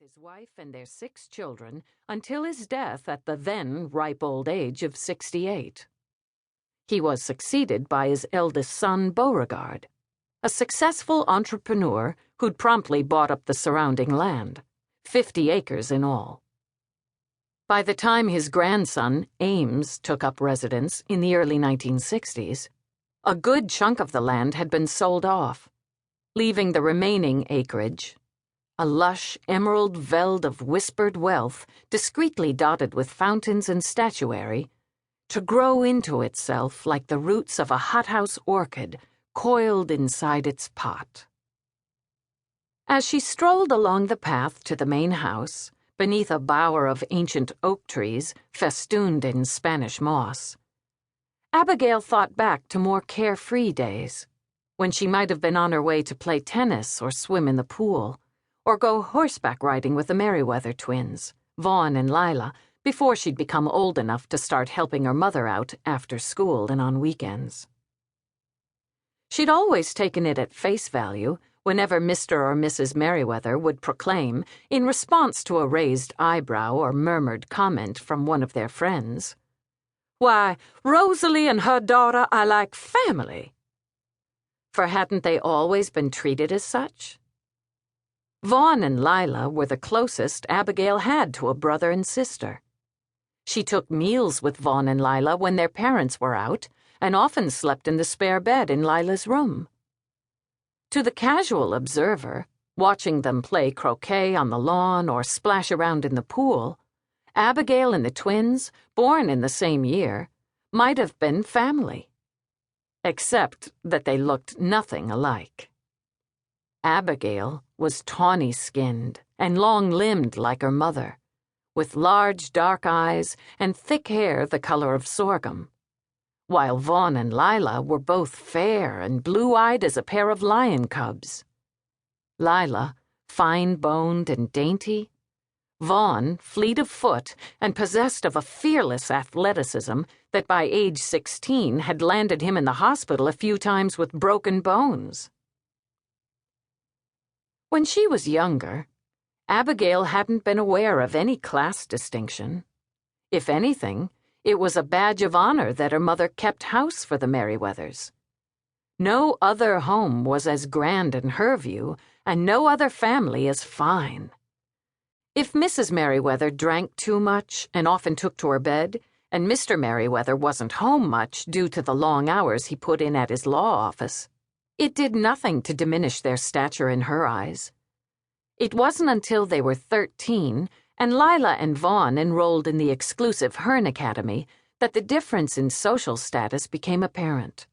his wife and their 6 children until his death at the then ripe old age of 68. He was succeeded by his eldest son, Beauregard, a successful entrepreneur who'd promptly bought up the surrounding land, 50 acres in all. By the time his grandson, Ames, took up residence in the early 1960s, a good chunk of the land had been sold off, leaving the remaining acreage, a lush emerald veld of whispered wealth discreetly dotted with fountains and statuary, to grow into itself like the roots of a hothouse orchid coiled inside its pot. As she strolled along the path to the main house, beneath a bower of ancient oak trees festooned in Spanish moss, Abigail thought back to more carefree days, when she might have been on her way to play tennis or swim in the pool, or go horseback riding with the Merriweather twins, Vaughn and Lila, before she'd become old enough to start helping her mother out after school and on weekends. She'd always taken it at face value whenever Mr. or Mrs. Merriweather would proclaim, in response to a raised eyebrow or murmured comment from one of their friends, "Why, Rosalie and her daughter are like family." For hadn't they always been treated as such? Vaughn and Lila were the closest Abigail had to a brother and sister. She took meals with Vaughn and Lila when their parents were out, and often slept in the spare bed in Lila's room. To the casual observer, watching them play croquet on the lawn or splash around in the pool, Abigail and the twins, born in the same year, might have been family. Except that they looked nothing alike. Abigail was tawny-skinned and long-limbed like her mother, with large dark eyes and thick hair the color of sorghum, while Vaughn and Lila were both fair and blue-eyed as a pair of lion cubs. Lila, fine-boned and dainty, Vaughn, fleet of foot and possessed of a fearless athleticism that by age 16 had landed him in the hospital a few times with broken bones. When she was younger, Abigail hadn't been aware of any class distinction. If anything, it was a badge of honor that her mother kept house for the Merriweathers. No other home was as grand in her view, and no other family as fine. If Mrs. Merriweather drank too much and often took to her bed, and Mr. Merriweather wasn't home much due to the long hours he put in at his law office, it did nothing to diminish their stature in her eyes. It wasn't until they were 13 and Lila and Vaughn enrolled in the exclusive Hearn Academy that the difference in social status became apparent.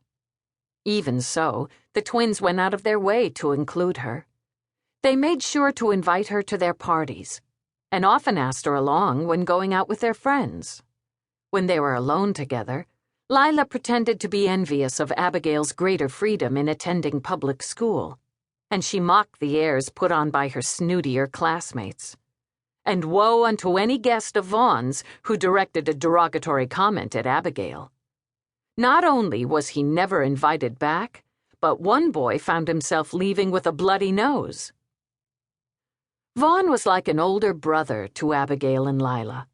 Even so, the twins went out of their way to include her. They made sure to invite her to their parties, and often asked her along when going out with their friends. When they were alone together, Lila pretended to be envious of Abigail's greater freedom in attending public school, and she mocked the airs put on by her snootier classmates. And woe unto any guest of Vaughn's who directed a derogatory comment at Abigail. Not only was he never invited back, but one boy found himself leaving with a bloody nose. Vaughn was like an older brother to Abigail and Lila.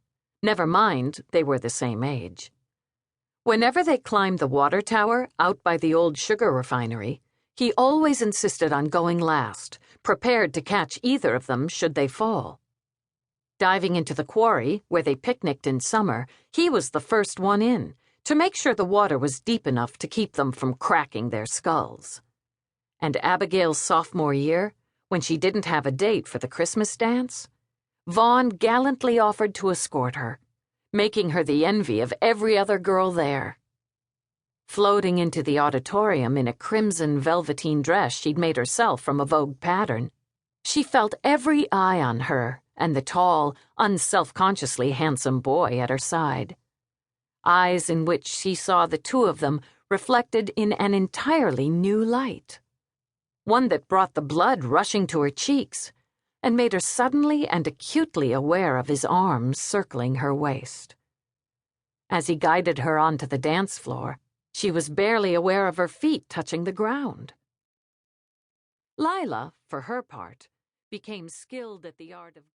Never mind, they were the same age. Whenever they climbed the water tower out by the old sugar refinery, he always insisted on going last, prepared to catch either of them should they fall. Diving into the quarry, where they picnicked in summer, he was the first one in, to make sure the water was deep enough to keep them from cracking their skulls. And Abigail's sophomore year, when she didn't have a date for the Christmas dance, Vaughn gallantly offered to escort her, making her the envy of every other girl there. Floating into the auditorium in a crimson velveteen dress she'd made herself from a Vogue pattern, she felt every eye on her and the tall, unselfconsciously handsome boy at her side. Eyes in which she saw the two of them reflected in an entirely new light. One that brought the blood rushing to her cheeks and made her suddenly and acutely aware of his arms circling her waist. As he guided her onto the dance floor, she was barely aware of her feet touching the ground. Lila, for her part, became skilled at the art of